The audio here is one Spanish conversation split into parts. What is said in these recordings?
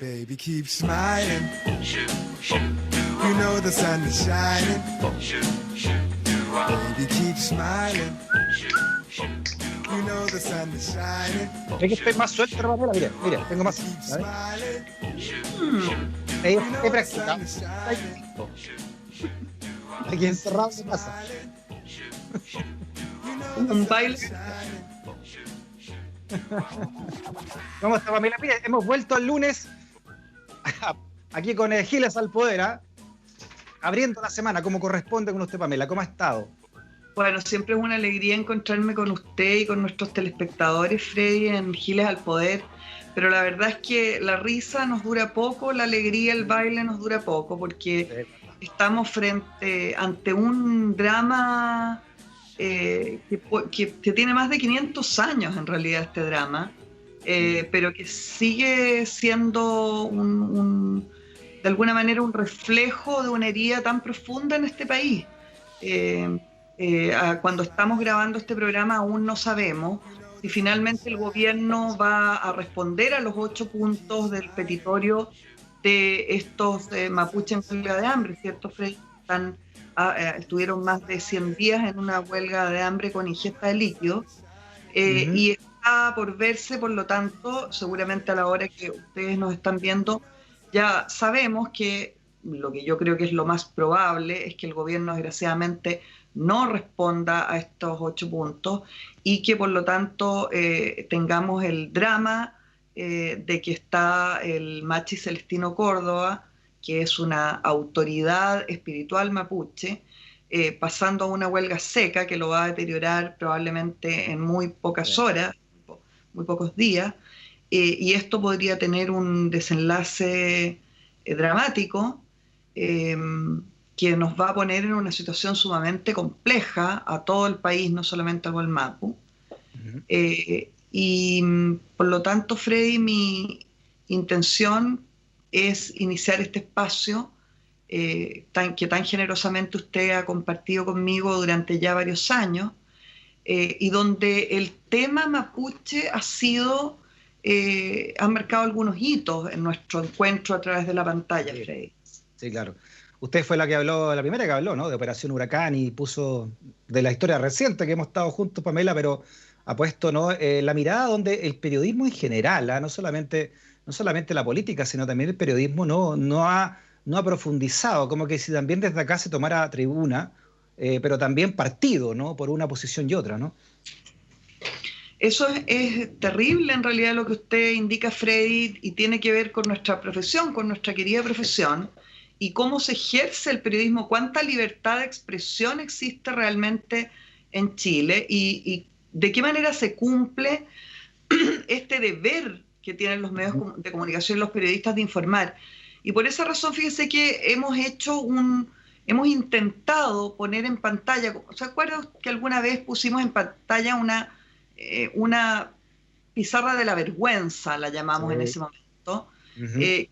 Baby, keep smiling. You know the sun is shining. Baby, keep smiling. You know the sun is shining. Es que estoy más suelto, Pamela. Mire, tengo más. He practicado. Aquí encerrado en casa. Un baile. ¿Cómo está, Pamela? Mire, hemos vuelto el lunes aquí con Giles al Poder, abriendo la semana como corresponde con usted, Pamela. ¿Cómo ha estado? Bueno, siempre es una alegría encontrarme con usted y con nuestros telespectadores, Freddy, en Giles al Poder, pero la verdad es que la risa nos dura poco, la alegría, el baile nos dura poco, porque estamos ante un drama que tiene más de 500 años en realidad este drama, pero que sigue siendo de alguna manera un reflejo de una herida tan profunda en este país. Cuando estamos grabando este programa aún no sabemos si finalmente el gobierno va a responder a los 8 puntos del petitorio de estos mapuches en huelga de hambre, ¿cierto, Fred? Estuvieron más de 100 días en una huelga de hambre con ingesta de líquidos, y está por verse, por lo tanto, seguramente a la hora que ustedes nos están viendo, ya sabemos que lo que yo creo que es lo más probable es que el gobierno desgraciadamente no responda a estos 8 puntos y que por lo tanto tengamos el drama de que está el Machi Celestino Córdoba, que es una autoridad espiritual mapuche, pasando a una huelga seca que lo va a deteriorar probablemente en muy pocas horas, muy pocos días, y esto podría tener un desenlace dramático, que nos va a poner en una situación sumamente compleja a todo el país, no solamente a Gualmapu. Y por lo tanto, Freddy, mi intención es iniciar este espacio que tan generosamente usted ha compartido conmigo durante ya varios años, y donde el tema mapuche ha marcado algunos hitos en nuestro encuentro a través de la pantalla, Freddy. Sí, claro. Usted fue la primera que habló, ¿no? De Operación Huracán, y puso de la historia reciente que hemos estado juntos, Pamela, pero ha puesto, ¿no? La mirada donde el periodismo en general, no solamente la política, sino también el periodismo no ha profundizado, como que si también desde acá se tomara tribuna, pero también partido, ¿no? Por una posición y otra, ¿no? Eso es terrible en realidad lo que usted indica, Freddy, y tiene que ver con nuestra profesión, con nuestra querida profesión, y cómo se ejerce el periodismo, cuánta libertad de expresión existe realmente en Chile, y de qué manera se cumple este deber que tienen los medios de comunicación y los periodistas de informar. Y por esa razón, fíjese que hemos intentado poner en pantalla, ¿se acuerdan que alguna vez pusimos en pantalla una pizarra de la vergüenza, la llamamos en ese momento,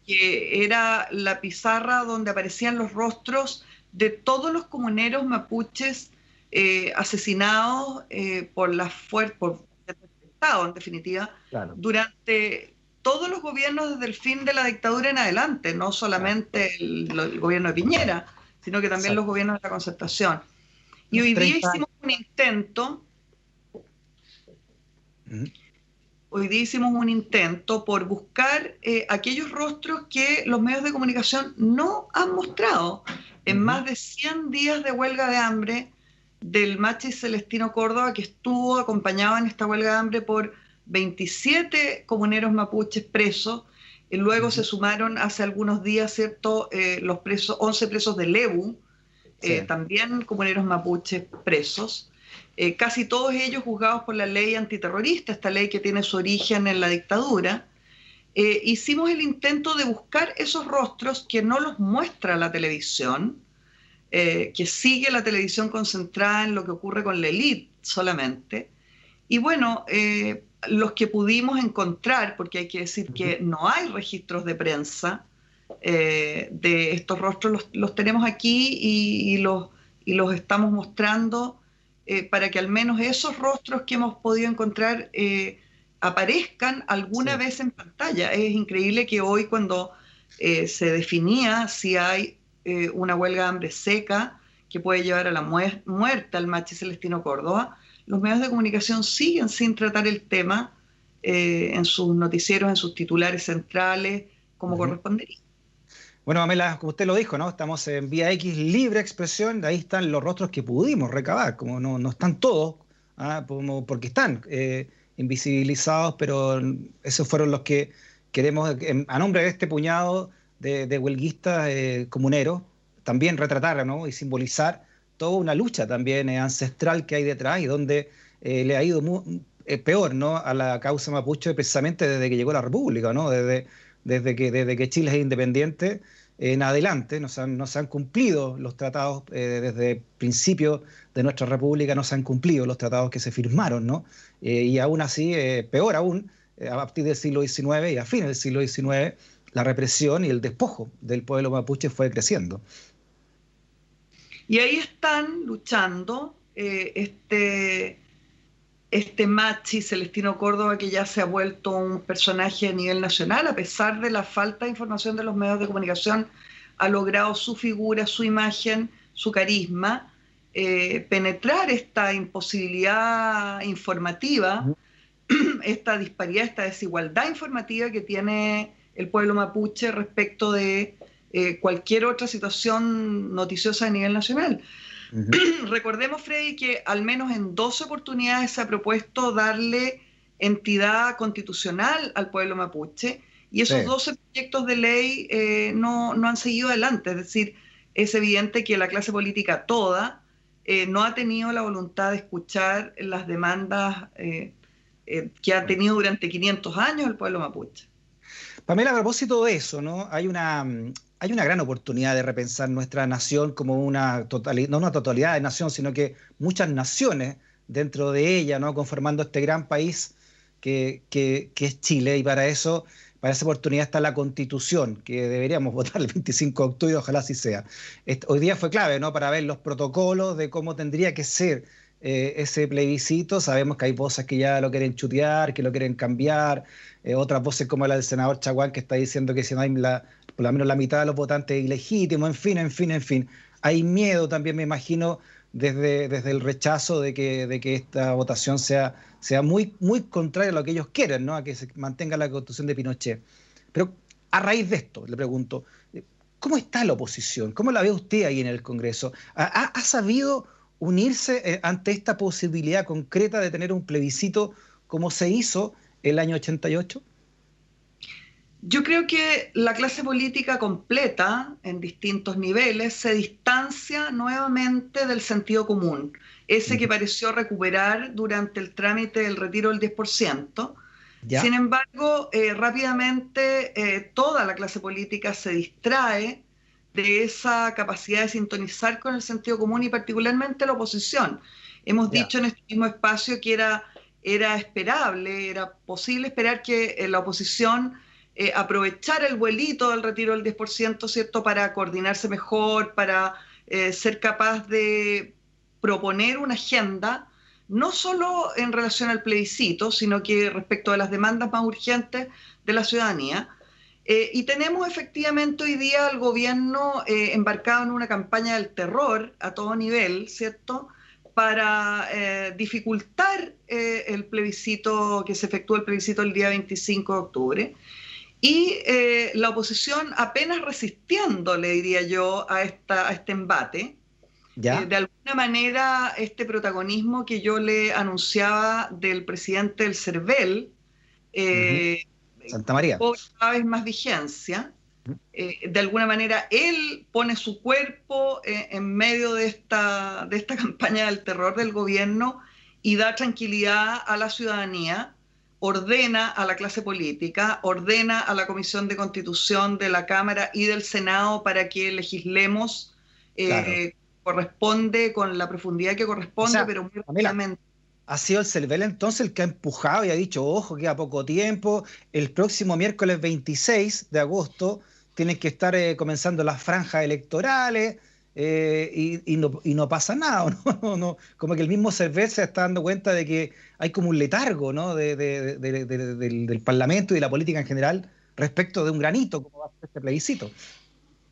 que era la pizarra donde aparecían los rostros de todos los comuneros mapuches asesinados por el Estado, en definitiva, claro, durante todos los gobiernos desde el fin de la dictadura en adelante, no solamente el gobierno de Piñera, sino que también los gobiernos de la Concertación. Y hoy día hicimos un intento. Hoy día hicimos un intento por buscar aquellos rostros que los medios de comunicación no han mostrado en más de 100 días de huelga de hambre del Machi Celestino Córdoba, que estuvo acompañado en esta huelga de hambre por 27 comuneros mapuches presos, y luego se sumaron hace algunos días, ¿cierto?, los 11 presos de Lebu, también comuneros mapuches presos. Casi todos ellos juzgados por la ley antiterrorista, esta ley que tiene su origen en la dictadura. Hicimos el intento de buscar esos rostros que no los muestra la televisión, que sigue la televisión concentrada en lo que ocurre con la élite solamente. Y bueno, los que pudimos encontrar, porque hay que decir que no hay registros de prensa de estos rostros, los tenemos aquí y los estamos mostrando, para que al menos esos rostros que hemos podido encontrar aparezcan alguna vez en pantalla. Es increíble que hoy, cuando se definía si hay una huelga de hambre seca que puede llevar a la muerte al Machi Celestino Córdoba, los medios de comunicación siguen sin tratar el tema en sus noticieros, en sus titulares centrales, como correspondería. Bueno, Pamela, como usted lo dijo, ¿no? Estamos en Vía X, libre expresión, de ahí están los rostros que pudimos recabar, como no están todos, porque están invisibilizados, pero esos fueron los que queremos, a nombre de este puñado de huelguistas comuneros, también retratar, ¿no? Y simbolizar toda una lucha también ancestral que hay detrás y donde le ha ido peor, ¿no? A la causa mapuche precisamente desde que llegó la República, ¿no? Desde que Chile es independiente en adelante, no se han cumplido los tratados, desde el principio de nuestra República no se han cumplido los tratados que se firmaron, ¿no? Y aún así, peor aún, a partir del siglo XIX y a fines del siglo XIX, la represión y el despojo del pueblo mapuche fue creciendo. Y ahí están luchando este Machi Celestino Córdoba, que ya se ha vuelto un personaje a nivel nacional, a pesar de la falta de información de los medios de comunicación, ha logrado su figura, su imagen, su carisma, penetrar esta imposibilidad informativa, esta disparidad, esta desigualdad informativa que tiene el pueblo mapuche respecto de cualquier otra situación noticiosa a nivel nacional. Recordemos, Freddy, que al menos en 12 oportunidades se ha propuesto darle entidad constitucional al pueblo mapuche, y esos 12 proyectos de ley no han seguido adelante. Es decir, es evidente que la clase política toda no ha tenido la voluntad de escuchar las demandas que ha tenido durante 500 años el pueblo mapuche. Pamela, a propósito de eso, ¿no? Hay una gran oportunidad de repensar nuestra nación como no una totalidad de nación, sino que muchas naciones dentro de ella, ¿no? Conformando este gran país que es Chile, y para esa oportunidad está la Constitución, que deberíamos votar el 25 de octubre, ojalá así sea. Hoy día fue clave, ¿no? Para ver los protocolos de cómo tendría que ser ese plebiscito. Sabemos que hay voces que ya lo quieren chutear, que lo quieren cambiar, otras voces como la del senador Chaguán, que está diciendo que si no hay por lo menos la mitad de los votantes ilegítimos, en fin. Hay miedo también, me imagino, desde el rechazo de que esta votación sea muy, muy contraria a lo que ellos quieren, ¿no? A que se mantenga la Constitución de Pinochet. Pero a raíz de esto, le pregunto, ¿cómo está la oposición? ¿Cómo la ve usted ahí en el Congreso? ¿Ha sabido unirse ante esta posibilidad concreta de tener un plebiscito como se hizo el año 88? Yo creo que la clase política completa, en distintos niveles, se distancia nuevamente del sentido común, ese que pareció recuperar durante el trámite del retiro del 10%. ¿Ya? Sin embargo, rápidamente toda la clase política se distrae de esa capacidad de sintonizar con el sentido común, y particularmente la oposición. Hemos dicho en este mismo espacio que era esperable, era posible esperar que la oposición aprovechar el vuelito del retiro del 10%, ¿cierto?, para coordinarse mejor, para ser capaz de proponer una agenda, no solo en relación al plebiscito, sino que respecto a las demandas más urgentes de la ciudadanía. Y tenemos efectivamente hoy día al gobierno embarcado en una campaña del terror a todo nivel, ¿cierto?, para dificultar el plebiscito, que se efectúe el plebiscito el día 25 de octubre. Y la oposición apenas resistiendo, le diría yo, a este embate. ¿Ya? De alguna manera, este protagonismo que yo le anunciaba del presidente del CERVEL, Santa María, cada vez más vigencia. De alguna manera, él pone su cuerpo en medio de esta campaña del terror del gobierno y da tranquilidad a la ciudadanía, ordena a la clase política, ordena a la Comisión de Constitución de la Cámara y del Senado para que legislemos, corresponde con la profundidad que corresponde, o sea, pero muy rápidamente. Ha sido el CERVEL entonces el que ha empujado y ha dicho, ojo, queda poco tiempo, el próximo miércoles 26 de agosto tienen que estar comenzando las franjas electorales, y no pasa nada, ¿no? Como que el mismo CERVEL se está dando cuenta de que hay como un letargo, ¿no? Del Parlamento y de la política en general respecto de un granito, como va a ser este plebiscito.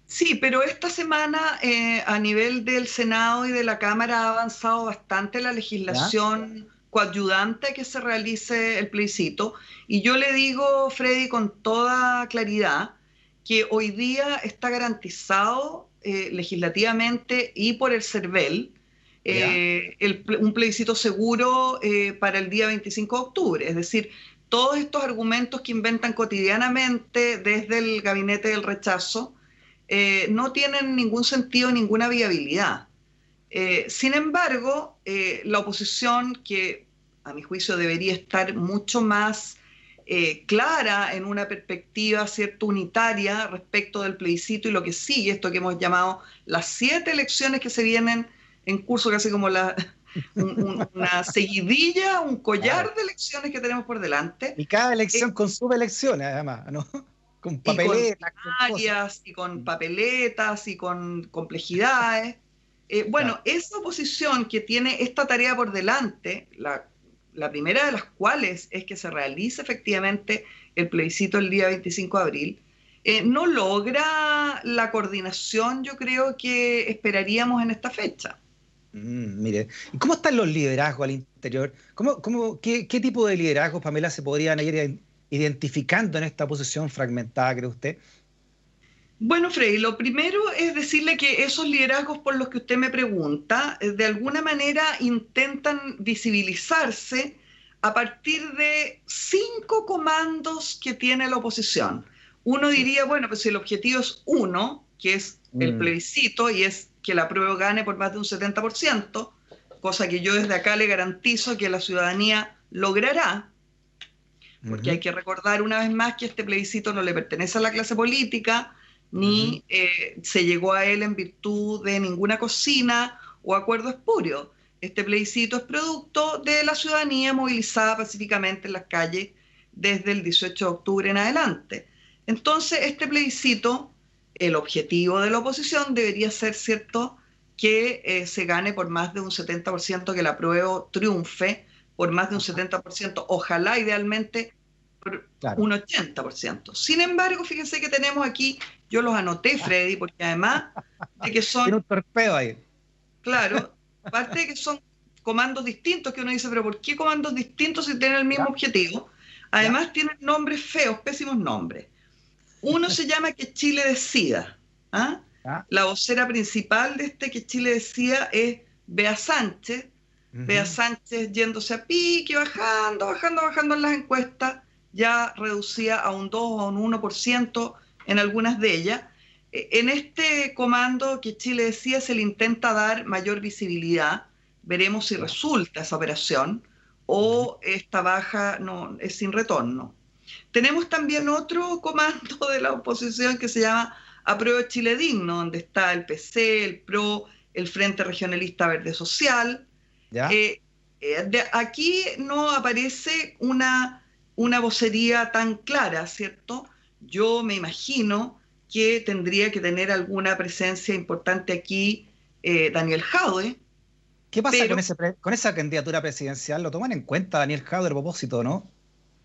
Sí, pero esta semana a nivel del Senado y de la Cámara ha avanzado bastante la ¿Ya? legislación coadyuvante a que se realice el plebiscito. Y yo le digo, Freddy, con toda claridad, que hoy día está garantizado legislativamente y por el CERVEL ¿Ya? un plebiscito seguro para el día 25 de octubre. Es decir, todos estos argumentos que inventan cotidianamente desde el gabinete del rechazo no tienen ningún sentido, ninguna viabilidad. Sin embargo, la oposición, que a mi juicio debería estar mucho más clara en una perspectiva cierto unitaria respecto del plebiscito y lo que sigue, esto que hemos llamado las 7 elecciones que se vienen en curso, casi como una seguidilla, un Claro. collar de elecciones que tenemos por delante. Y cada Eh, elección con subelecciones, además, ¿no? Con y con papeletas, con cosas. primarias, y con papeletas, y con complejidades. Bueno, Claro. esa oposición que tiene esta tarea por delante, la primera de las cuales es que se realice efectivamente el plebiscito el día 25 de abril, no logra la coordinación, yo creo que esperaríamos en esta fecha. Mire, ¿y cómo están los liderazgos al interior? ¿Qué tipo de liderazgos, Pamela, se podrían ir identificando en esta posición fragmentada, cree usted? Bueno, Freddy, lo primero es decirle que esos liderazgos por los que usted me pregunta, de alguna manera intentan visibilizarse a partir de 5 comandos que tiene la oposición. Uno Sí. diría, bueno, pues si el objetivo es uno, que es el Mm, plebiscito y es que la prueba gane por más de un 70%, cosa que yo desde acá le garantizo que la ciudadanía logrará, porque hay ujú, que recordar una vez más que este plebiscito no le pertenece a la clase política, ujú, ni se llegó a él en virtud de ninguna cocina o acuerdo espurio. Este plebiscito es producto de la ciudadanía movilizada pacíficamente en las calles desde el 18 de octubre en adelante. Entonces, este plebiscito, el objetivo de la oposición debería ser, ¿cierto?, que se gane por más de un 70%, que la apruebo triunfe por más de un ajá, 70%, ojalá idealmente por claro. un 80%. Sin embargo, fíjense que tenemos aquí, yo los anoté, Freddy, porque además de que son, Tiene un torpedo ahí. claro, aparte de que son comandos distintos, que uno dice, pero ¿por qué comandos distintos si tienen el mismo ¿Ya? objetivo? ¿Ya? Además tienen nombres feos, pésimos nombres. Uno se llama Que Chile Decida. ¿Ah? ¿Ya? La vocera principal de este Que Chile Decida es Bea Sánchez. Bea Ujú, Sánchez yéndose a pique, bajando en las encuestas, ya reducida a un 2 o un 1% en algunas de ellas. En este comando Que Chile Decida se le intenta dar mayor visibilidad. Veremos si ¿ya? resulta esa operación Ujú, o esta baja no, es sin retorno. Tenemos también otro comando de la oposición que se llama Apruebo Chile Digno, donde está el PC, el PRO, el Frente Regionalista Verde Social. ¿Ya? Eh, Aquí no aparece una vocería tan clara, ¿cierto? Yo me imagino que tendría que tener alguna presencia importante aquí Daniel Jadwe, ¿Qué pasa con pero con esa candidatura presidencial? ¿Lo toman en cuenta Daniel Jadwe a propósito, no?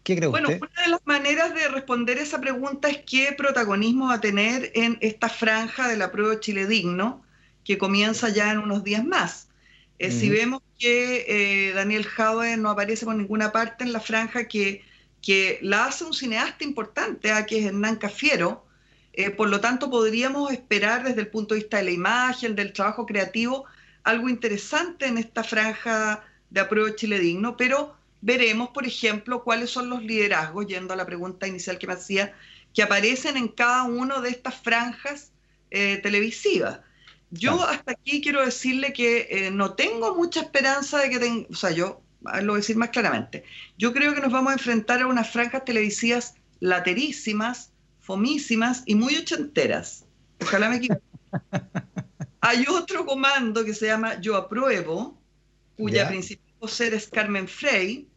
¿Qué cree bueno, usted? una de las maneras de responder esa pregunta es qué protagonismo va a tener en esta franja de la prueba Chile Digno, que comienza ya en unos días más. Si Ujú, vemos que Daniel Jadwe no aparece por ninguna parte en la franja que la hace un cineasta importante, que es Hernán Cafiero, por lo tanto podríamos esperar desde el punto de vista de la imagen, del trabajo creativo, algo interesante en esta franja de apruebo Chile Digno, pero veremos, por ejemplo, cuáles son los liderazgos, yendo a la pregunta inicial que me hacía, que aparecen en cada una de estas franjas televisivas. Yo claro. hasta aquí quiero decirle que no tengo mucha esperanza de que tenga, o sea, yo lo voy a decir más claramente, yo creo que nos vamos a enfrentar a unas franjas televisivas laterísimas, fomísimas y muy ochenteras. Ojalá me equivoque. Hay otro comando que se llama Yo Apruebo, cuya ¿Ya? principal vocera es Carmen Frey,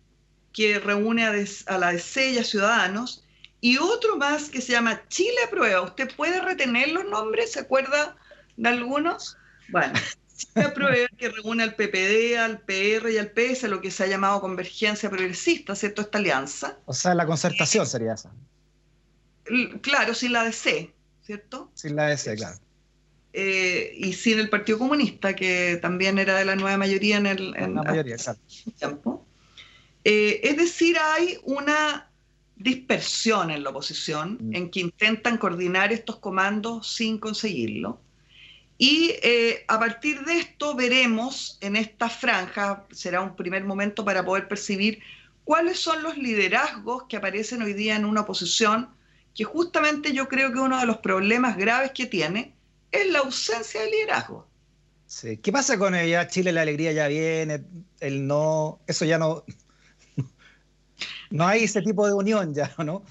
que reúne a la DC y a Ciudadanos, y otro más que se llama Chile Aprueba. ¿Usted puede retener los nombres? ¿Se acuerda de algunos? Bueno, se aprueba que reúne al PPD, al PR y al PS, lo que se ha llamado convergencia progresista, ¿cierto? Esta alianza. O sea, la concertación sería esa. Claro, sin la DC, ¿cierto? Sin la S, claro. Y sin el Partido Comunista, que también era de la nueva mayoría La mayoría, claro. tiempo. Es decir, hay una dispersión en la oposición, en que intentan coordinar estos comandos sin conseguirlo. Y a partir de esto veremos en esta franja, será un primer momento para poder percibir cuáles son los liderazgos que aparecen hoy día en una oposición, que justamente yo creo que uno de los problemas graves que tiene es la ausencia de liderazgo. Sí. ¿Qué pasa con ella? Chile, la alegría ya viene, el no, eso ya no, no hay ese tipo de unión ya, ¿no?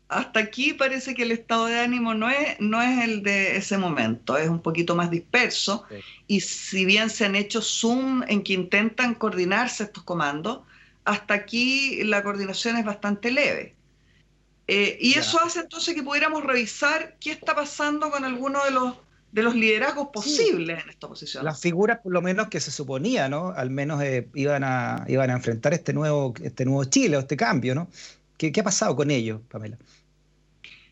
Hasta aquí parece que el estado de ánimo no es el de ese momento, es un poquito más disperso. Sí. Y si bien se han hecho Zoom en que intentan coordinarse estos comandos, hasta aquí la coordinación es bastante leve. Y Ya. eso hace entonces que pudiéramos revisar qué está pasando con algunos de los liderazgos posibles en esta oposición. Las figuras, por lo menos que se suponía, ¿no? Al menos iban a enfrentar este nuevo Chile, o este cambio, ¿no? ¿Qué ha pasado con ellos, Pamela?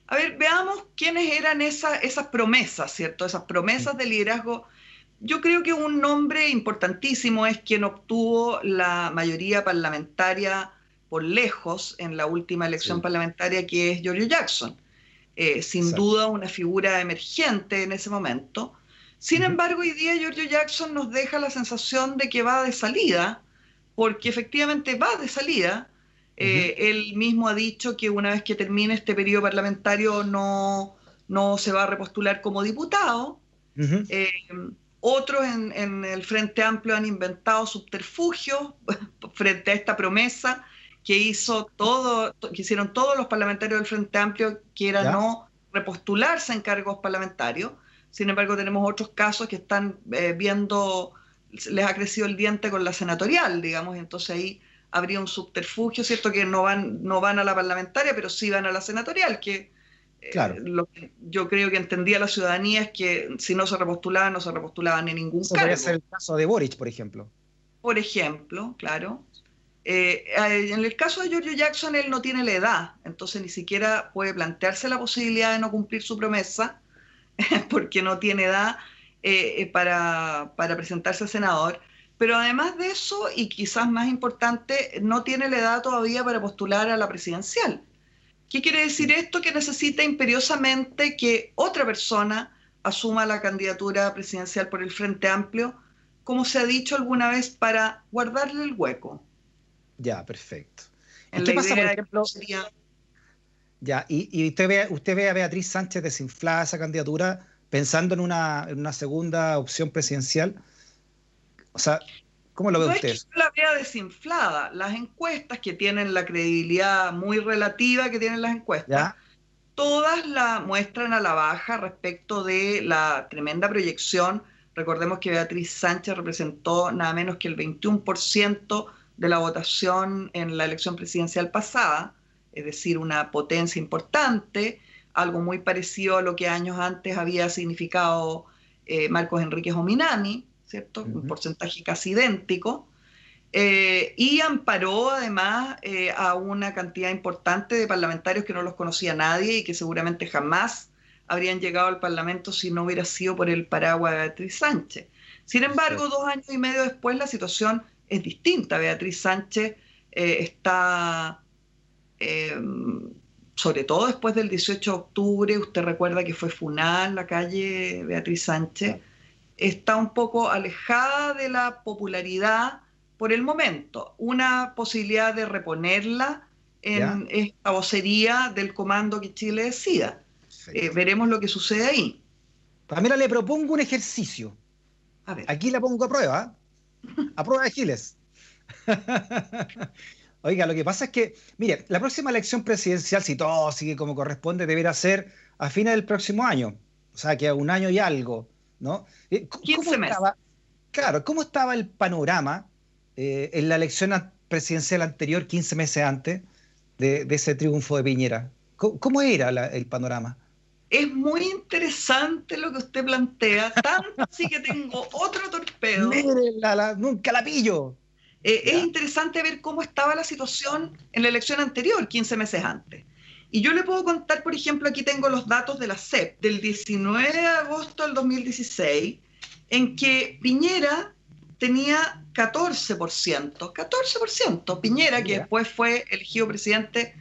A ver, veamos quiénes eran esas promesas, ¿cierto? Esas promesas de liderazgo. Yo creo que un nombre importantísimo es quien obtuvo la mayoría parlamentaria por lejos en la última elección parlamentaria, que es Giorgio Jackson. Sin duda una figura emergente en ese momento. Sin embargo, hoy día Giorgio Jackson nos deja la sensación de que va de salida, porque efectivamente va de salida. Él mismo ha dicho que una vez que termine este periodo parlamentario no se va a repostular como diputado. Otros en el Frente Amplio han inventado subterfugios frente a esta promesa que hicieron todos los parlamentarios del Frente Amplio, que era no repostularse en cargos parlamentarios. Sin embargo, tenemos otros casos que están viendo, les ha crecido el diente con la senatorial, digamos, y entonces ahí habría un subterfugio, ¿cierto? Que no van a la parlamentaria, pero sí van a la senatorial, que lo que yo creo que entendía la ciudadanía es que si no se repostulaban, no se repostulaban en ningún cargo. Podría ser el caso de Boric, por ejemplo. Por ejemplo, claro. En el caso de Giorgio Jackson, él no tiene la edad, entonces ni siquiera puede plantearse la posibilidad de no cumplir su promesa, porque no tiene edad para presentarse a senador. Pero además de eso, y quizás más importante, no tiene la edad todavía para postular a la presidencial. ¿Qué quiere decir esto? Que necesita imperiosamente que otra persona asuma la candidatura presidencial por el Frente Amplio, como se ha dicho alguna vez, para guardarle el hueco. Ya, perfecto. ¿Y qué pasa, por ejemplo? Ya, y usted ve a Beatriz Sánchez desinflada esa candidatura pensando en una segunda opción presidencial. O sea, ¿cómo lo ve usted? No es que yo la vea desinflada. Las encuestas, que tienen la credibilidad muy relativa que tienen las encuestas, todas la muestran a la baja respecto de la tremenda proyección. Recordemos que Beatriz Sánchez representó nada menos que el 21% de la votación en la elección presidencial pasada, es decir, una potencia importante, algo muy parecido a lo que años antes había significado Marcos Enríquez Ominami, ¿cierto? Un porcentaje casi idéntico, y amparó además a una cantidad importante de parlamentarios que no los conocía nadie y que seguramente jamás habrían llegado al Parlamento si no hubiera sido por el paraguas de Beatriz Sánchez. Sin embargo, 2 años y medio después la situación es distinta. Beatriz Sánchez está, sobre todo después del 18 de octubre, usted recuerda que fue funada en la calle Beatriz Sánchez, está un poco alejada de la popularidad por el momento. Una posibilidad de reponerla en esta vocería del comando que Chile decida. Veremos lo que sucede ahí. Pamela, le propongo un ejercicio. A ver. Aquí la pongo a prueba. A prueba de Giles. Oiga, lo que pasa es que, mire, la próxima elección presidencial, si todo sigue como corresponde, deberá ser a fines del próximo año. O sea, que a 1 año y algo, ¿no? 15 meses. Claro, ¿cómo estaba el panorama en la elección presidencial anterior, 15 meses antes de ese triunfo de Piñera? ¿Cómo era el panorama? Es muy interesante lo que usted plantea, tanto así que tengo otro torpedo. Mire, nunca la pillo. Es interesante ver cómo estaba la situación en la elección anterior, 15 meses antes. Y yo le puedo contar, por ejemplo, aquí tengo los datos de la CEP del 19 de agosto del 2016, en que Piñera tenía 14%. 14%. Piñera, que después fue elegido presidente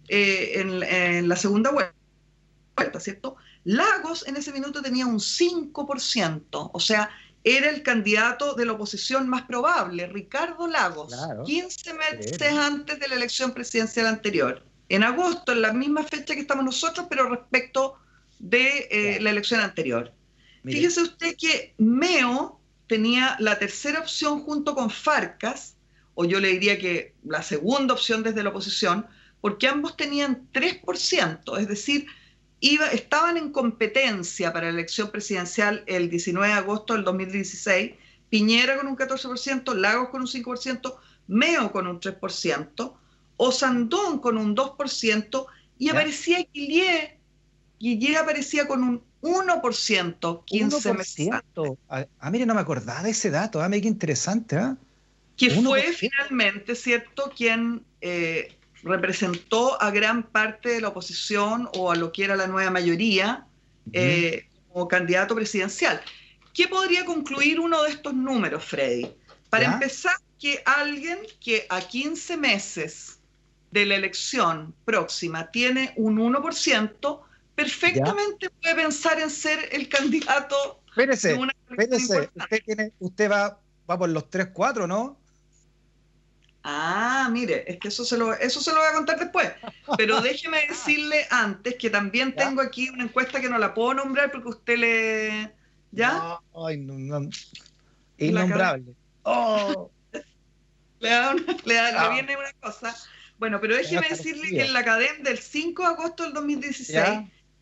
en la segunda vuelta, ¿cierto? Lagos en ese minuto tenía un 5%. O sea, era el candidato de la oposición más probable, Ricardo Lagos, 15 meses antes de la elección presidencial anterior. En agosto, en la misma fecha que estamos nosotros, pero respecto de la elección anterior. Mire. Fíjese usted que Meo tenía la tercera opción junto con Farcas, o yo le diría que la segunda opción desde la oposición, porque ambos tenían 3%, es decir, estaban en competencia para la elección presidencial el 19 de agosto del 2016, Piñera con un 14%, Lagos con un 5%, Meo con un 3%, Osandón con un 2%, y aparecía Guillier. Guillier aparecía con un 1%, 15 meses antes. Mire, no me acordaba de ese dato, mire qué interesante. Que 1%. Fue finalmente, ¿cierto?, quien representó a gran parte de la oposición o a lo que era la nueva mayoría como candidato presidencial. ¿Qué podría concluir uno de estos números, Freddy? Para empezar, que alguien que a 15 meses de la elección próxima tiene un 1%, perfectamente puede pensar en ser el candidato de una elección importante. Usted va por los 3-4, ¿no? Mire, es que eso se lo voy a contar después. Pero déjeme decirle antes que también tengo aquí una encuesta que no la puedo nombrar porque usted le... ¿Ya? No. Innombrable. Le viene una cosa. Bueno, pero déjeme decirle que en la CADEM del 5 de agosto del 2016,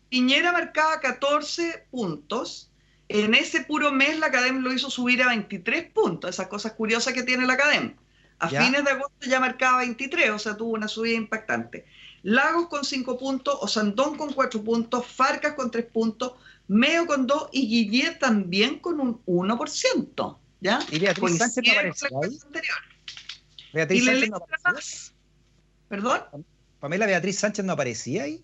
Piñera marcaba 14 puntos. En ese puro mes la CADEM lo hizo subir a 23 puntos. Esas cosas curiosas que tiene la CADEM. A fines de agosto ya marcaba 23, o sea, tuvo una subida impactante. Lagos con 5 puntos, Osandón con 4 puntos, Farcas con 3 puntos, Meo con 2 y Guillier también con un 1%. ¿Ya? ¿Y Beatriz Sánchez no aparecía ahí? ¿Beatriz Sánchez no aparecía? ¿Perdón? ¿Pamela Beatriz Sánchez no aparecía ahí?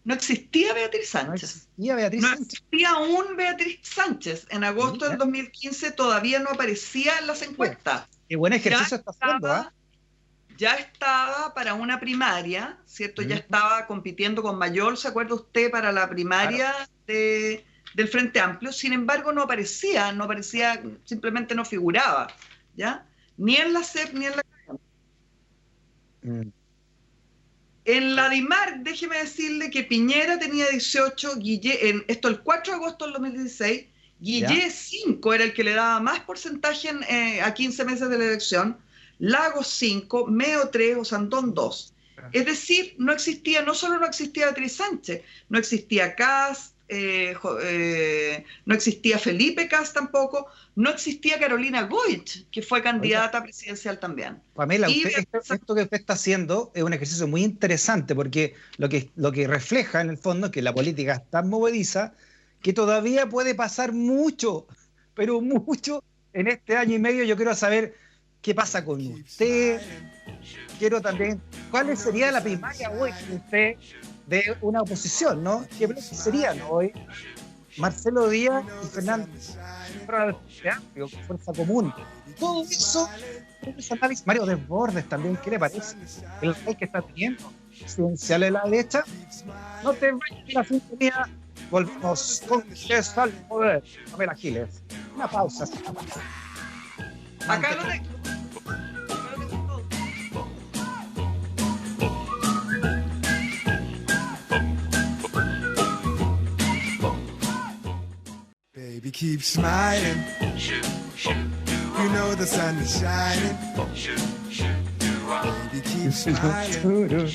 No existía Beatriz Sánchez. No existía aún Beatriz Sánchez. En agosto del 2015 todavía no aparecía en las encuestas. Qué buen ejercicio está haciendo, Ya estaba para una primaria, ¿cierto? Ya estaba compitiendo con Mayol, ¿se acuerda usted? Para la primaria del Frente Amplio. Sin embargo, no aparecía, simplemente no figuraba, ¿ya? Ni en la CEP ni en la En la DIMAR, déjeme decirle que Piñera tenía 18, esto el 4 de agosto del 2016, Guillier 5 era el que le daba más porcentaje a 15 meses de la elección, Lagos 5, Meo 3, Osandón 2. Es decir, no solo no existía Beatriz Sánchez, no existía Kast, no existía Felipe Kast tampoco, no existía Carolina Goich, que fue candidata presidencial también. Pamela, esto que usted está haciendo es un ejercicio muy interesante porque lo que refleja en el fondo es que la política es tan movediza que todavía puede pasar mucho, pero mucho en este año y medio. Yo quiero saber qué pasa con usted. Quiero también, ¿cuál sería la primaria hoy que usted de una oposición, ¿no? ¿Qué serían hoy Marcelo Díaz y Fernando Amplio, Fuerza Común? Todo eso, Mario Desbordes también, ¿qué le parece? El rol que está teniendo presidencial de la derecha. No te vayas de la sintonía, volvemos con Giles al poder. Pamela Giles. Una pausa. Acá lo tengo. Baby, keep smiling. You know the sun is shining. Baby, keep smiling.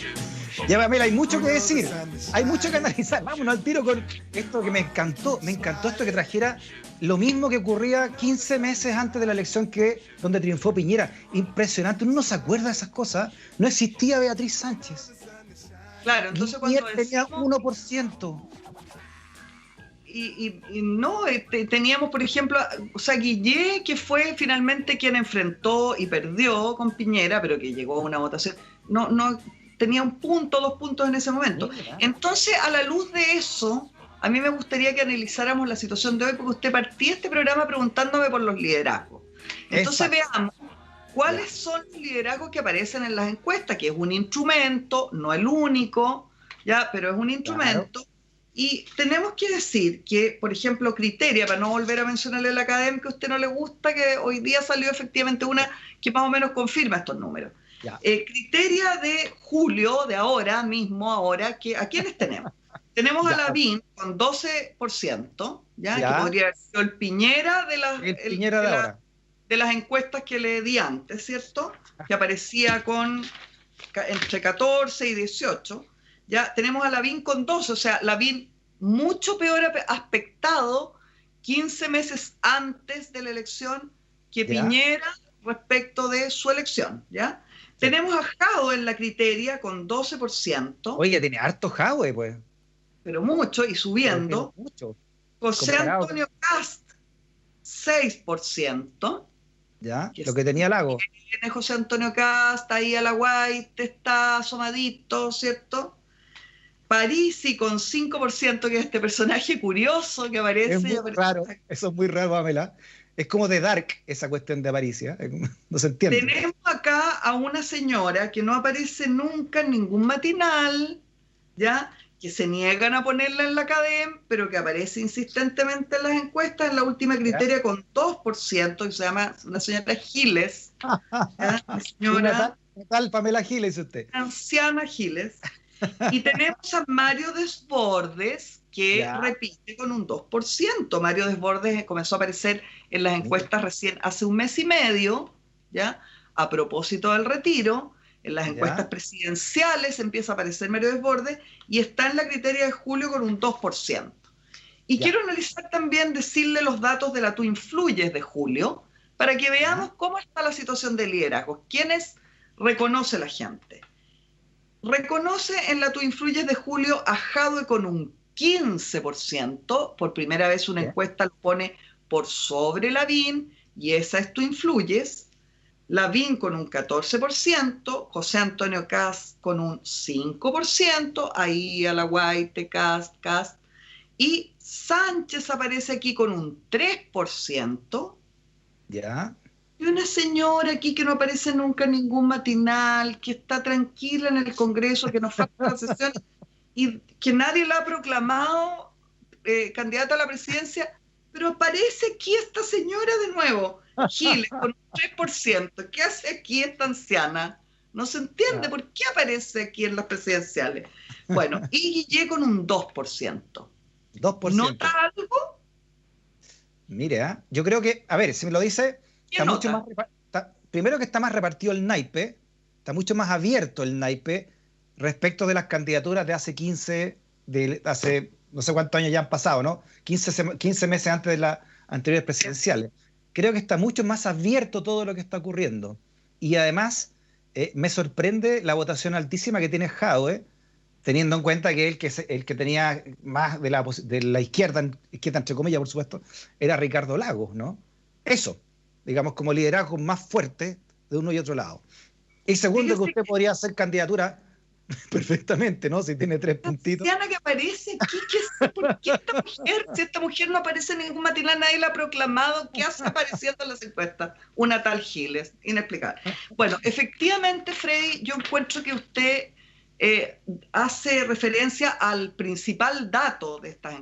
Ya, Pamela, hay mucho que decir, hay mucho que analizar. Vámonos al tiro con esto que me encantó esto que trajera lo mismo que ocurría 15 meses antes de la elección donde triunfó Piñera. Impresionante, uno no se acuerda de esas cosas. No existía Beatriz Sánchez. Claro, entonces cuando tenía 1%. y no, teníamos, por ejemplo, o sea, Guillé, que fue finalmente quien enfrentó y perdió con Piñera, pero que llegó a una votación, no tenía 1 punto, 2 puntos en ese momento. Entonces, a la luz de eso, a mí me gustaría que analizáramos la situación de hoy, porque usted partía este programa preguntándome por los liderazgos. Entonces, veamos cuáles son los liderazgos que aparecen en las encuestas, que es un instrumento, no el único, ya, pero es un instrumento. Claro. Y tenemos que decir que, por ejemplo, Criteria, para no volver a mencionarle la academia que a usted no le gusta, que hoy día salió efectivamente una que más o menos confirma estos números. Criteria de julio, de ahora mismo, ¿a quiénes tenemos? Tenemos a Lavín con 12%, que podría haber sido el Piñera de las encuestas que le di antes, ¿cierto? Que aparecía con entre 14 y 18. Ya tenemos a Lavín con 12, o sea, Lavín mucho peor aspectado 15 meses antes de la elección que Piñera respecto de su elección, ¿ya? Sí. Tenemos a Jadwe en la Criteria con 12%. Oye, tiene harto Jadwe, pues. Pero mucho, y subiendo. Mucho. José Antonio Cast, 6%. Ya, lo que tenía Lago. Tiene José Antonio Cast, ahí a la White, está asomadito, ¿cierto? Parisi con 5%, que es este personaje curioso que aparece. Es muy raro, eso es muy raro, Pamela. Es como de Dark esa cuestión de Parisi, no se entiende. Tenemos acá a una señora que no aparece nunca en ningún matinal, ¿ya? Que se niegan a ponerla en la academia, pero que aparece insistentemente en las encuestas, en la última Criteria con 2%, que se llama una señora Giles. Una señora... ¿Qué tal, Pamela Giles, usted? Anciana Giles. Y tenemos a Mario Desbordes, que repite con un 2%. Mario Desbordes comenzó a aparecer en las encuestas recién hace 1 mes y medio, ¿ya? A propósito del retiro. En las encuestas presidenciales empieza a aparecer Mario Desbordes y está en la Criteria de julio con un 2%. Y quiero analizar también, decirle los datos de la Tú Influyes de julio, para que veamos cómo está la situación de liderazgo. ¿Quiénes reconoce la gente? Reconoce en la Tú Influyes de julio a Jadwe con un 15%. Por primera vez una encuesta lo pone por sobre Lavín, y esa es Tú Influyes. Lavín con un 14%, José Antonio Cast con un 5%, ahí a la White, Cast, y Sánchez aparece aquí con un 3%. Ya. Y una señora aquí que no aparece nunca en ningún matinal, que está tranquila en el Congreso, que nos falta la sesión, y que nadie la ha proclamado candidata a la presidencia, pero aparece aquí esta señora de nuevo, Giles, con un 3%. ¿Qué hace aquí esta anciana? No se entiende por qué aparece aquí en las presidenciales. Bueno, y Guillé con un 2%. 2%. ¿Nota algo? Mire, yo creo que, a ver, si me lo dice, está mucho más primero que está más repartido el naipe, está mucho más abierto el naipe respecto de las candidaturas de hace no sé cuántos años ya han pasado, ¿no? 15 meses antes de las anteriores presidenciales. Creo que está mucho más abierto todo lo que está ocurriendo. Y además, me sorprende la votación altísima que tiene Jadwe, teniendo en cuenta que el que tenía más de la izquierda entre comillas, por supuesto, era Ricardo Lagos, ¿no? Eso, digamos, como liderazgo más fuerte de uno y otro lado. Y segundo, que usted podría hacer candidatura perfectamente, ¿no? Si tiene 3 puntitos. Diana, que aparece aquí, ¿por qué esta mujer? Si esta mujer no aparece en ningún matinal, nadie la ha proclamado, ¿qué hace apareciendo en las encuestas? Una tal Giles, inexplicable. Bueno, efectivamente, Freddy, yo encuentro que usted hace referencia al principal dato de estas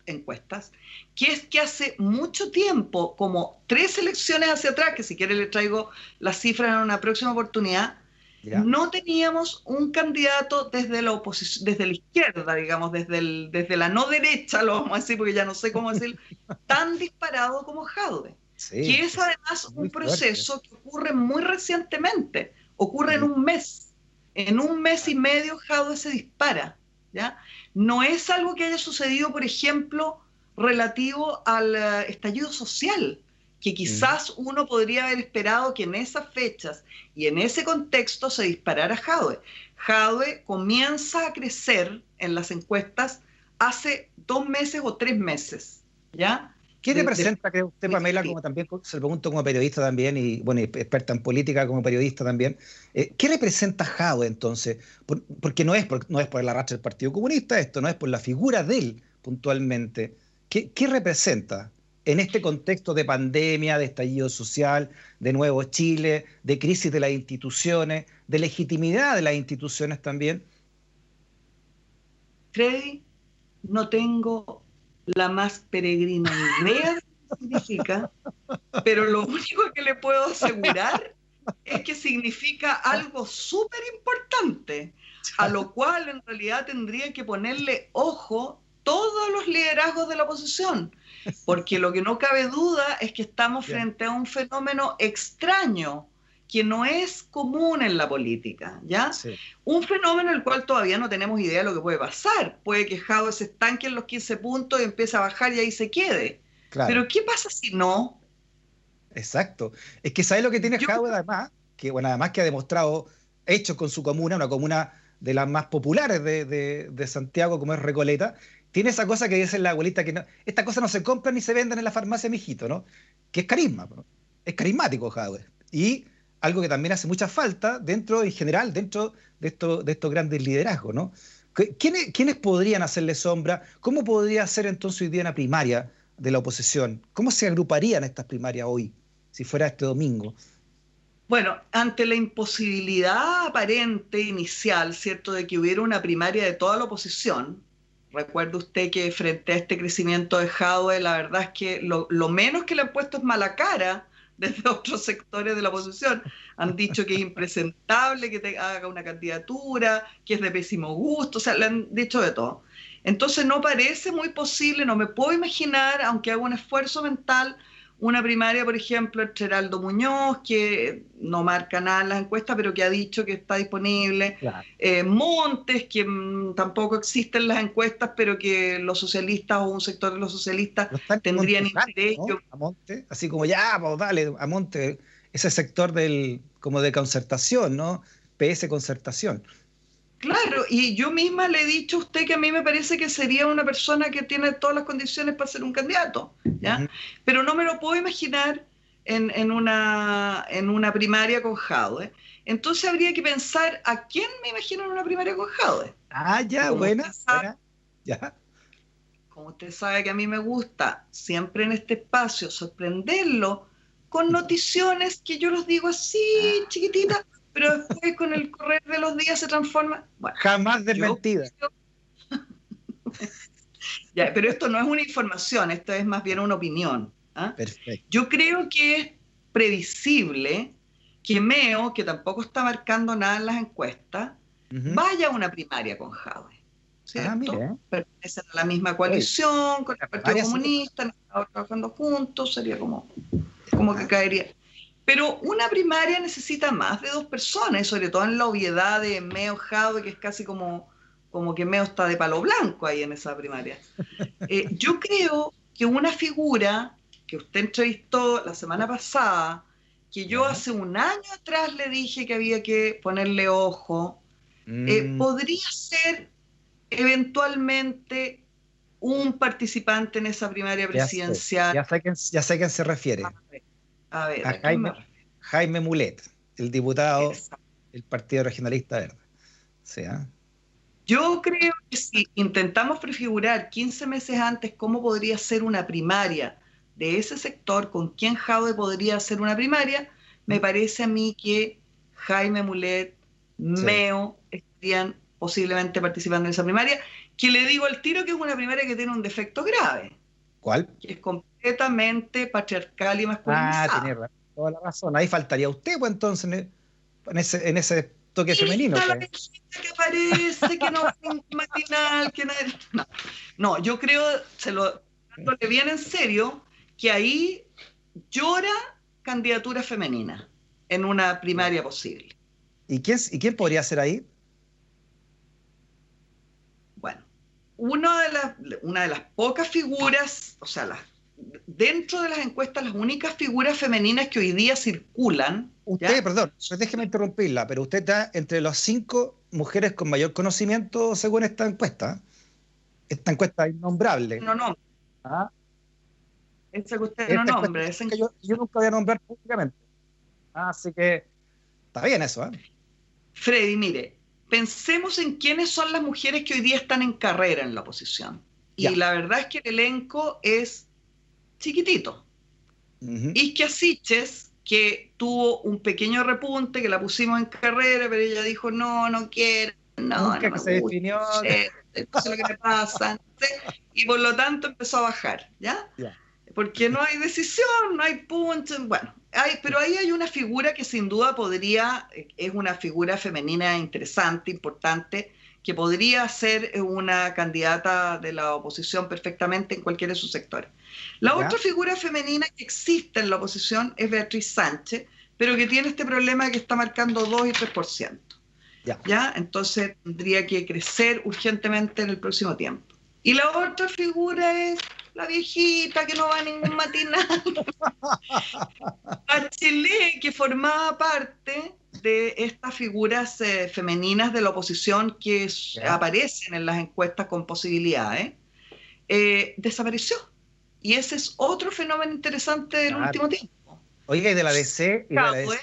encuestas, que es que hace mucho tiempo, como 3 elecciones hacia atrás, que si quiere le traigo las cifras en una próxima oportunidad, no teníamos un candidato desde la oposición, desde la izquierda, digamos, desde la no derecha, lo vamos a decir porque ya no sé cómo decir, tan disparado como Jadwe. Sí, que es además un proceso que ocurre muy recientemente, ocurre en un mes. En 1 mes y medio Jadwe se dispara, ¿ya? No es algo que haya sucedido, por ejemplo, relativo al estallido social, que quizás uno podría haber esperado que en esas fechas y en ese contexto se disparara Jadwe. Jadwe comienza a crecer en las encuestas hace 2 meses o 3 meses, ¿ya? ¿Qué representa, cree usted, Pamela, sí. como también se lo pregunto como periodista también, y bueno, experta en política como periodista también, ¿qué representa Jadwe entonces? Porque no es por el arrastre del Partido Comunista esto, no es por la figura de él puntualmente. ¿Qué representa en este contexto de pandemia, de estallido social, de nuevo Chile, de crisis de las instituciones, de legitimidad de las instituciones también? Freddy, no tengo la más peregrina idea de qué significa, pero lo único que le puedo asegurar es que significa algo súper importante, a lo cual en realidad tendría que ponerle ojo todos los liderazgos de la oposición, porque lo que no cabe duda es que estamos frente a un fenómeno extraño, que no es común en la política, ¿ya? Sí. Un fenómeno en el cual todavía no tenemos idea de lo que puede pasar. Puede que Jadwe se estanque en los 15 puntos y empiece a bajar y ahí se quede. Claro. Pero ¿qué pasa si no? Exacto. Es que ¿sabes lo que tiene Jadwe además? Que bueno, además que ha demostrado hechos con su comuna, una comuna de las más populares de Santiago, como es Recoleta, tiene esa cosa que dice la abuelita, que no, esta cosa no se compra ni se venden en la farmacia, mijito, ¿no? Que es carisma, ¿no? Es carismático Jadwe. Y algo que también hace mucha falta dentro, en general, dentro de estos grandes liderazgos, ¿no? ¿Quiénes podrían hacerle sombra? ¿Cómo podría ser entonces hoy día una primaria de la oposición? ¿Cómo se agruparían estas primarias hoy, si fuera este domingo? Bueno, ante la imposibilidad aparente inicial, ¿cierto?, de que hubiera una primaria de toda la oposición, recuerde usted que frente a este crecimiento de Jadwe, la verdad es que lo menos que le han puesto es mala cara desde otros sectores de la oposición. Han dicho que es impresentable que te haga una candidatura, que es de pésimo gusto, o sea, le han dicho de todo. Entonces no parece muy posible, no me puedo imaginar, aunque haga un esfuerzo mental, una primaria, por ejemplo, entre Heraldo Muñoz, que no marca nada en las encuestas, pero que ha dicho que está disponible. Claro. Montes, que tampoco existe en las encuestas, pero que los socialistas o un sector de los socialistas tendrían interés. ¿No? A Monte, así como ya, pues dale, a Monte, ese sector como de concertación, ¿no? PS Concertación. Claro, y yo misma le he dicho a usted que a mí me parece que sería una persona que tiene todas las condiciones para ser un candidato, ¿ya? Uh-huh. Pero no me lo puedo imaginar en una primaria con Jadwe. Entonces habría que pensar a quién me imagino en una primaria con Jadwe. Ah, ya, buena. Ya. Como usted sabe que a mí me gusta siempre en este espacio sorprenderlo con noticiones que yo los digo así, chiquititas, pero después con el correr de los días se transforma. Bueno, jamás desmentida. Ya, pero esto no es una información, esto es más bien una opinión. ¿Ah? Perfecto. Yo creo que es previsible que Meo, que tampoco está marcando nada en las encuestas, vaya a una primaria con Jadwe, ¿cierto? Pertenecen a la misma coalición, con el Partido Comunista, han estado trabajando juntos, sería como que caería. Pero una primaria necesita más de 2 personas, sobre todo en la obviedad de Meo Jadwe, que es casi como que Meo está de palo blanco ahí en esa primaria. Yo creo que una figura que usted entrevistó la semana pasada, que yo hace un año atrás le dije que había que ponerle ojo, podría ser eventualmente un participante en esa primaria presidencial. Ya sé a quién se refiere. A ver, a Jaime Mulet, el diputado del Partido Regionalista Verde. ¿Sí, Yo creo que si intentamos prefigurar 15 meses antes cómo podría ser una primaria de ese sector, con quién Jadwe podría hacer una primaria, me parece a mí que Jaime Mulet, Meo, estarían posiblemente participando en esa primaria, que le digo al tiro que es una primaria que tiene un defecto grave. ¿Cuál? Que es completamente patriarcal y masculinizada. Tiene toda la razón. Ahí faltaría usted, pues, entonces, en ese toque femenino. La que aparece, que no es matinal, que no, yo creo, se lo bien en serio, que ahí llora candidatura femenina en una primaria posible. ¿Y quién podría ser ahí? Bueno, una de las pocas figuras, o sea, dentro de las encuestas, las únicas figuras femeninas que hoy día circulan. Usted, perdón, déjeme interrumpirla, pero usted está entre las 5 mujeres con mayor conocimiento según esta encuesta. Esta encuesta es innombrable. No. ¿Ah? Esa que usted Esta no nombra. encuesta que yo nunca voy a nombrar públicamente. Así que está bien eso, ¿eh? Freddy, mire, pensemos en quiénes son las mujeres que hoy día están en carrera en la oposición. Y Ya. la verdad es que el elenco es chiquitito. Uh-huh. Isquia Siches, que tuvo un pequeño repunte, que la pusimos en carrera, pero ella dijo, no quiero, no Nunca me que se gusta, definió. esto es lo que me pasa, no sé, y por lo tanto empezó a bajar, ¿ya? Ya. Porque no hay decisión, no hay punto, bueno, pero ahí hay una figura que sin duda es una figura femenina interesante, importante, que podría ser una candidata de la oposición perfectamente en cualquiera de sus sectores. La ¿Ya? otra figura femenina que existe en la oposición es Beatriz Sánchez, pero que tiene este problema que está marcando 2 y 3%. ¿Ya? Entonces tendría que crecer urgentemente en el próximo tiempo. Y la otra figura es la viejita que no va a ningún matinal. Bachelet, que formaba parte de estas figuras femeninas de la oposición que aparecen en las encuestas con posibilidades, desapareció. Y ese es otro fenómeno interesante del último tiempo. Oiga, y de la DC,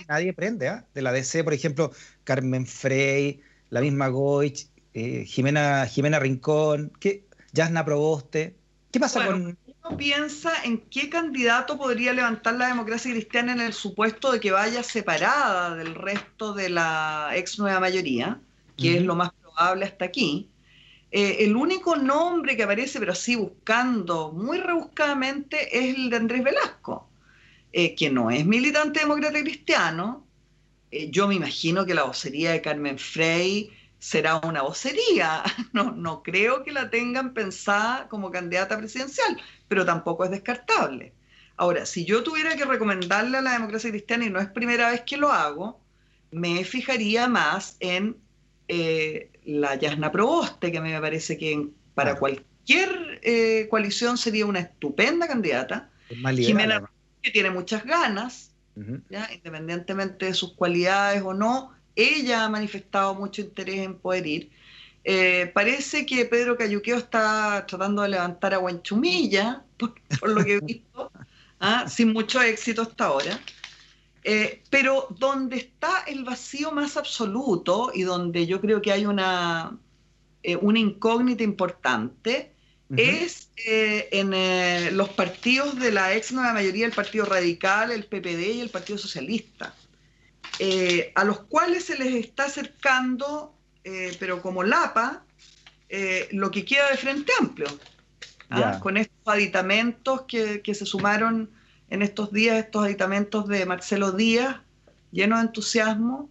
nadie prende, ¿eh? De la DC, por ejemplo, Carmen Frey, la misma Goich, Jimena Rincón, Yasna Proboste. ¿Qué pasa con...? Uno piensa en qué candidato podría levantar la democracia cristiana en el supuesto de que vaya separada del resto de la ex nueva mayoría, que es lo más probable hasta aquí. El único nombre que aparece, pero así buscando muy rebuscadamente, es el de Andrés Velasco, que no es militante demócrata cristiano. Yo me imagino que la vocería de Carmen Frey será una vocería. No creo que la tengan pensada como candidata presidencial, pero tampoco es descartable. Ahora, si yo tuviera que recomendarle a la democracia cristiana, y no es primera vez que lo hago, me fijaría más en la Yasna Proboste, que me parece que para cualquier coalición sería una estupenda candidata. Jimena, que tiene muchas ganas, ¿ya? Independientemente de sus cualidades o no, ella ha manifestado mucho interés en poder ir. Parece que Pedro Cayuqueo está tratando de levantar a Huanchumilla, por lo que he visto, sin mucho éxito hasta ahora. Pero donde está el vacío más absoluto y donde yo creo que hay una incógnita importante es en los partidos de la ex nueva mayoría, el Partido Radical, el PPD y el Partido Socialista, a los cuales se les está acercando, pero como lapa, lo que queda de Frente Amplio, con estos aditamentos que se sumaron en estos días, estos aditamentos de Marcelo Díaz, lleno de entusiasmo,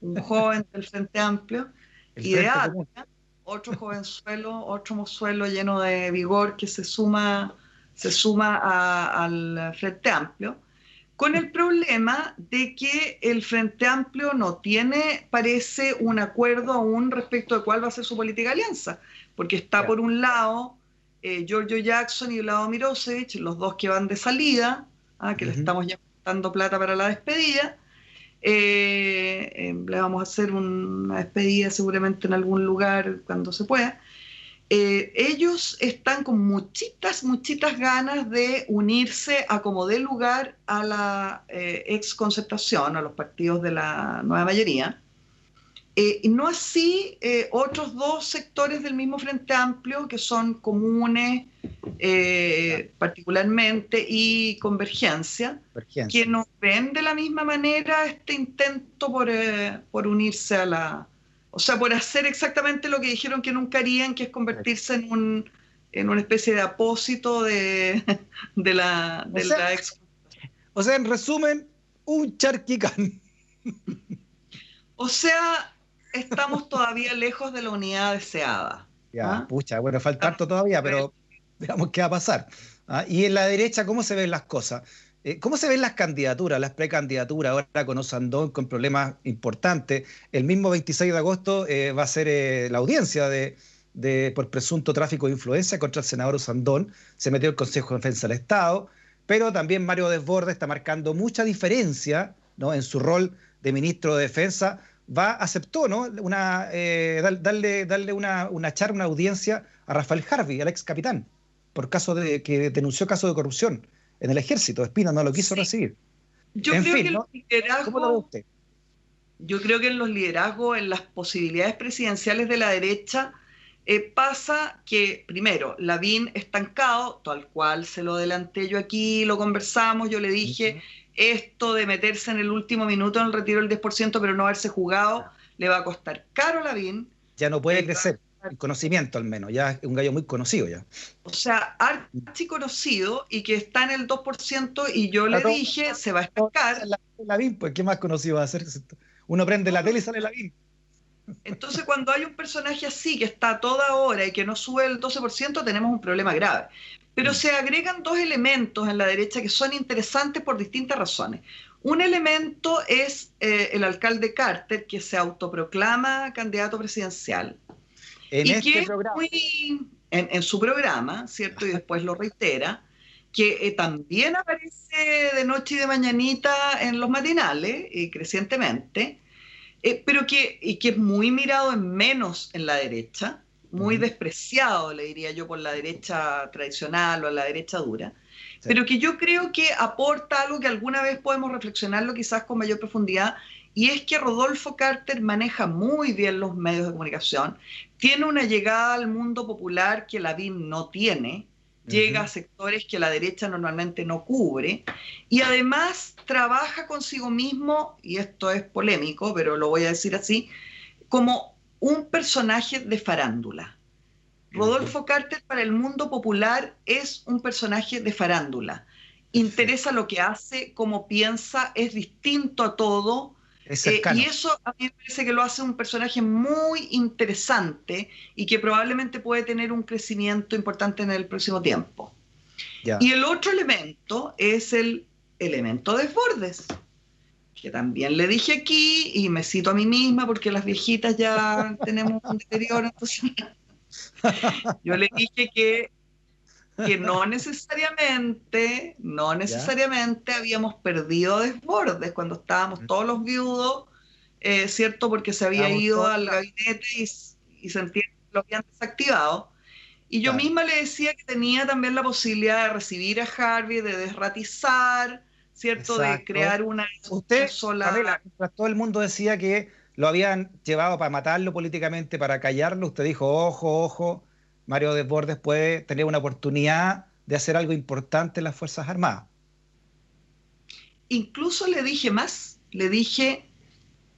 un joven del Frente Amplio, y de Atria, otro jovenzuelo, otro mozuelo lleno de vigor que se suma al Frente Amplio, con el problema de que el Frente Amplio no tiene, parece, un acuerdo aún respecto de cuál va a ser su política de alianza, porque está por un lado Giorgio Jackson y Vlado Mirosevic, los dos que van de salida, que le estamos ya dando plata para la despedida. Le vamos a hacer una despedida seguramente en algún lugar cuando se pueda. Ellos están con muchitas ganas de unirse a como dé lugar a la ex Concertación, a los partidos de la nueva mayoría. Y no así otros dos sectores del mismo Frente Amplio que son comunes particularmente y Convergencia, que no ven de la misma manera este intento por unirse a la... O sea, por hacer exactamente lo que dijeron que nunca harían, que es convertirse en una especie de apósito de la ex... O sea, en resumen, un charquicán. O sea, estamos todavía lejos de la unidad deseada. Pucha, bueno, falta harto todavía, pero veamos qué va a pasar. Y en la derecha, ¿cómo se ven las cosas? ¿Cómo se ven las candidaturas, las precandidaturas ahora con Osandón, con problemas importantes? El mismo 26 de agosto va a ser la audiencia por presunto tráfico de influencia contra el senador Osandón. Se metió el Consejo de Defensa del Estado, pero también Mario Desbordes está marcando mucha diferencia, ¿no?, en su rol de ministro de Defensa, aceptó, ¿no? Darle una charla, una audiencia a Rafael Harvey, al ex capitán, por caso que denunció caso de corrupción en el ejército. Espina no lo quiso recibir. Yo creo que ¿no? el liderazgo, ¿Cómo lo ve usted? Yo creo que en los liderazgos, en las posibilidades presidenciales de la derecha, pasa que, primero, Lavín estancado, tal cual se lo adelanté yo aquí, lo conversamos, yo le dije, esto de meterse en el último minuto en el retiro del 10%, pero no haberse jugado, le va a costar caro a Lavín. Ya no puede crecer, el conocimiento al menos, ya es un gallo muy conocido ya. O sea, archiconocido y que está en el 2%, y yo le dije, se va a estancar. Lavín, pues, ¿qué más conocido va a ser? Uno prende la tele y sale Lavín. Entonces, cuando hay un personaje así que está a toda hora y que no sube el 12%, tenemos un problema grave. Pero se agregan dos elementos en la derecha que son interesantes por distintas razones. Un elemento es el alcalde Carter, que se autoproclama candidato presidencial. En y este que programa. En su programa, ¿cierto? Y después lo reitera, que también aparece de noche y de mañanita en los matinales, y crecientemente, pero que es muy mirado en menos en la derecha, muy despreciado, le diría yo, por la derecha tradicional o la derecha dura, pero que yo creo que aporta algo que alguna vez podemos reflexionarlo quizás con mayor profundidad, y es que Rodolfo Carter maneja muy bien los medios de comunicación, tiene una llegada al mundo popular que Lavín no tiene, llega a sectores que la derecha normalmente no cubre, y además trabaja consigo mismo, y esto es polémico, pero lo voy a decir así, como un personaje de farándula. Rodolfo Carter para el mundo popular es un personaje de farándula. Interesa lo que hace, cómo piensa, es distinto a todo, y eso a mí me parece que lo hace un personaje muy interesante y que probablemente puede tener un crecimiento importante en el próximo tiempo. Ya. Y el otro elemento es el elemento desbordes, que también le dije aquí, y me cito a mí misma porque las viejitas ya tenemos un deterioro, entonces yo le dije que no necesariamente habíamos perdido Desbordes cuando estábamos todos los viudos, ¿cierto? Porque se había ido al gabinete y sentía que lo habían desactivado. Y yo misma le decía que tenía también la posibilidad de recibir a Harvey, de desratizar, ¿cierto? De crear una sola... Pamela, todo el mundo decía que lo habían llevado para matarlo políticamente, para callarlo. Usted dijo, ojo, Mario Desbordes puede tener una oportunidad de hacer algo importante en las Fuerzas Armadas. Incluso le dije más, le dije,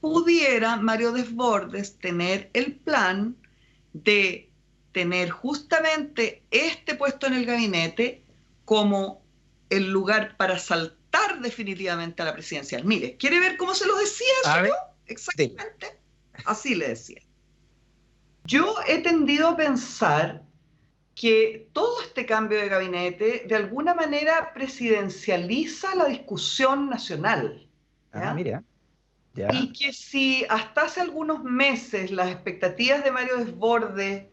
pudiera Mario Desbordes tener el plan de tener justamente este puesto en el gabinete como el lugar para saltar definitivamente a la presidencial. Mire, ¿quiere ver cómo se lo decía eso? Exactamente, así le decía. Yo he tendido a pensar que todo este cambio de gabinete de alguna manera presidencializa la discusión nacional. ¿ya? Mira. Ya. Y que si hasta hace algunos meses las expectativas de Mario Desbordes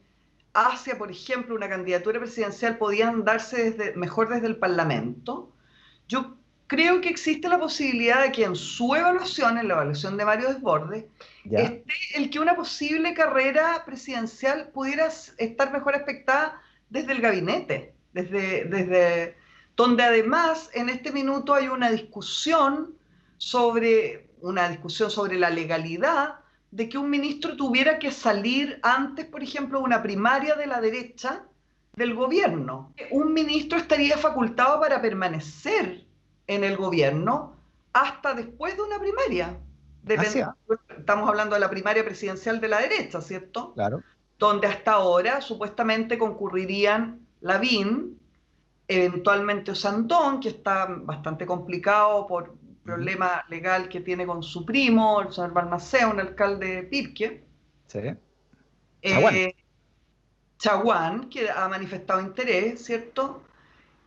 hacia, por ejemplo, una candidatura presidencial podían darse mejor desde el Parlamento, yo creo que existe la posibilidad de que en su evaluación, en la evaluación de Mario Desbordes, esté el que una posible carrera presidencial pudiera estar mejor expectada desde el gabinete, desde donde además en este minuto hay una discusión sobre la legalidad de que un ministro tuviera que salir antes, por ejemplo, de una primaria de la derecha del gobierno. Un ministro estaría facultado para permanecer en el gobierno hasta después de una primaria. Estamos hablando de la primaria presidencial de la derecha, ¿cierto? Claro. Donde hasta ahora supuestamente concurrirían Lavín, eventualmente Osandón, que está bastante complicado por problema legal que tiene con su primo, el señor Balmaceda, un alcalde de Pirque. Sí. Chaguán, que ha manifestado interés, ¿cierto?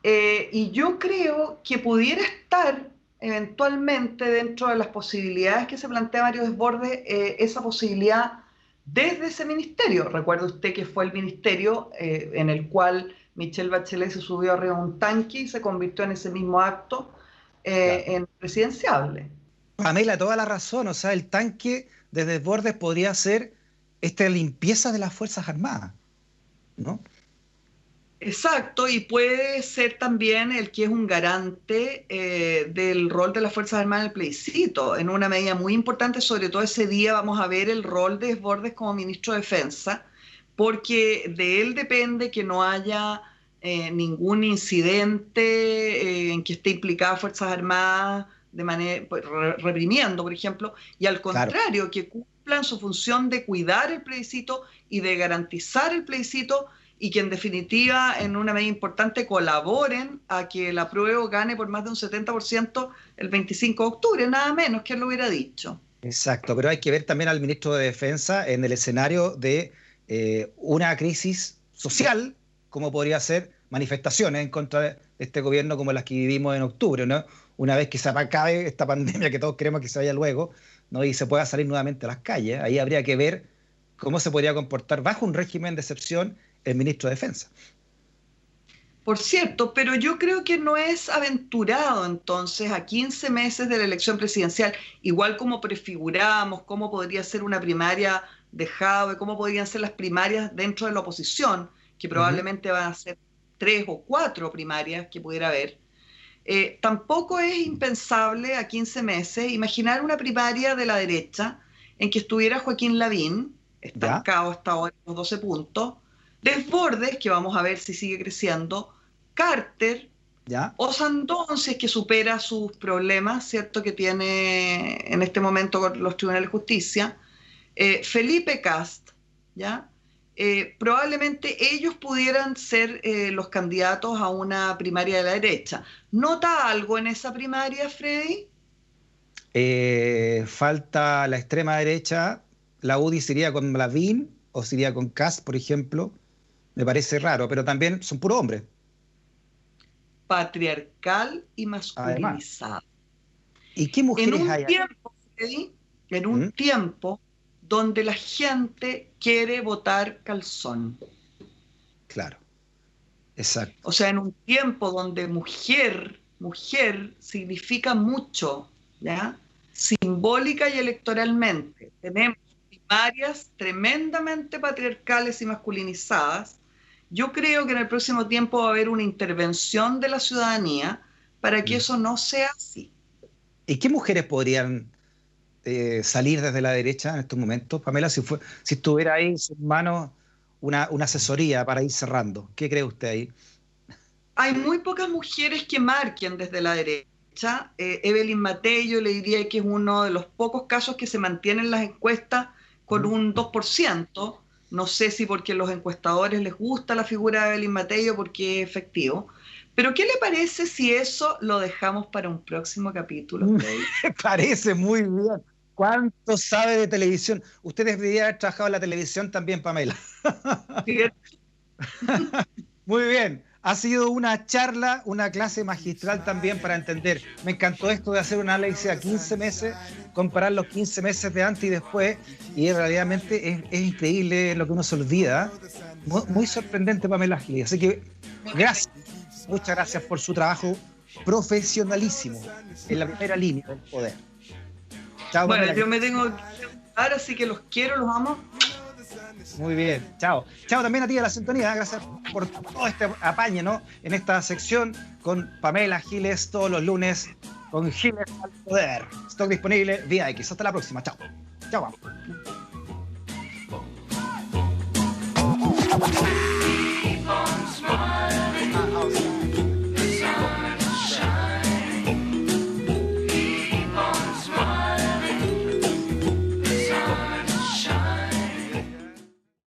Y yo creo que pudiera estar eventualmente dentro de las posibilidades que se plantea Mario Desbordes, esa posibilidad desde ese ministerio. Recuerde usted que fue el ministerio en el cual Michelle Bachelet se subió arriba de un tanque y se convirtió en ese mismo acto en presidenciable. Pamela, toda la razón, o sea, el tanque de desbordes podría ser esta limpieza de las Fuerzas Armadas, ¿no? Exacto, y puede ser también el que es un garante del rol de las Fuerzas Armadas en el plebiscito, en una medida muy importante. Sobre todo ese día vamos a ver el rol de Desbordes como ministro de Defensa, porque de él depende que no haya ningún incidente en que esté implicada Fuerzas Armadas de manera, pues, reprimiendo, por ejemplo, y al contrario, claro, que cumplan su función de cuidar el plebiscito y de garantizar el plebiscito, y que en definitiva, en una medida importante, colaboren a que el apruebo gane por más de un 70% el 25 de octubre, nada menos que él lo hubiera dicho. Exacto, pero hay que ver también al ministro de Defensa en el escenario de una crisis social, como podría ser manifestaciones en contra de este gobierno como las que vivimos en octubre, ¿no? Una vez que se acabe esta pandemia que todos queremos que se vaya luego, ¿no? Y se pueda salir nuevamente a las calles, ahí habría que ver cómo se podría comportar bajo un régimen de excepción el ministro de Defensa. Por cierto, pero yo creo que no es aventurado entonces a 15 meses de la elección presidencial, igual como prefiguramos cómo podría ser una primaria de Jadwe, cómo podrían ser las primarias dentro de la oposición, que probablemente van a ser 3 o 4 primarias que pudiera haber. Tampoco es impensable a 15 meses imaginar una primaria de la derecha en que estuviera Joaquín Lavín, estancado hasta ahora en los 12 puntos, Desbordes, que vamos a ver si sigue creciendo, Carter, o Sandón, si es que supera sus problemas, ¿cierto?, que tiene en este momento con los tribunales de justicia, Felipe Kast, ¿ya? Probablemente ellos pudieran ser los candidatos a una primaria de la derecha. ¿Nota algo en esa primaria, Freddy? Falta la extrema derecha. La UDI se iría con Lavín o se iría con Kast, por ejemplo. Me parece raro, pero también son puros hombres. Patriarcal y masculinizado. ¿Y qué mujeres hay? Tiempo, Freddy, en un tiempo donde la gente quiere votar calzón. Claro, exacto. O sea, en un tiempo donde mujer significa mucho, ¿ya? Simbólica y electoralmente. Tenemos primarias tremendamente patriarcales y masculinizadas. Yo creo que en el próximo tiempo va a haber una intervención de la ciudadanía para que eso no sea así. ¿Y qué mujeres podrían salir desde la derecha en estos momentos? Pamela, si estuviera ahí en sus manos una asesoría para ir cerrando, ¿qué cree usted ahí? Hay muy pocas mujeres que marquen desde la derecha. Evelyn Matei, yo le diría que es uno de los pocos casos que se mantienen en las encuestas con un 2%. No sé si porque a los encuestadores les gusta la figura de Evelyn Matei o porque es efectivo. Pero ¿qué le parece si eso lo dejamos para un próximo capítulo? Me parece muy bien. ¿Cuánto sabe de televisión? Usted debería haber trabajado en la televisión también, Pamela. Muy bien. Ha sido una charla, una clase magistral también para entender. Me encantó esto de hacer un análisis a 15 meses, comparar los 15 meses de antes y después, y realmente es increíble lo que uno se olvida. Muy sorprendente, Pamela Giles. Así que gracias, muchas gracias por su trabajo profesionalísimo en la primera línea del poder. Chao, bueno, Pamela. Yo me tengo que quedar, así que los quiero, los amo. Muy bien, chao. Chao también a ti de la sintonía, gracias por todo este apañe, ¿no? En esta sección con Pamela Giles todos los lunes con Giles al Poder. Stock disponible vía X. Hasta la próxima, chao. Chao.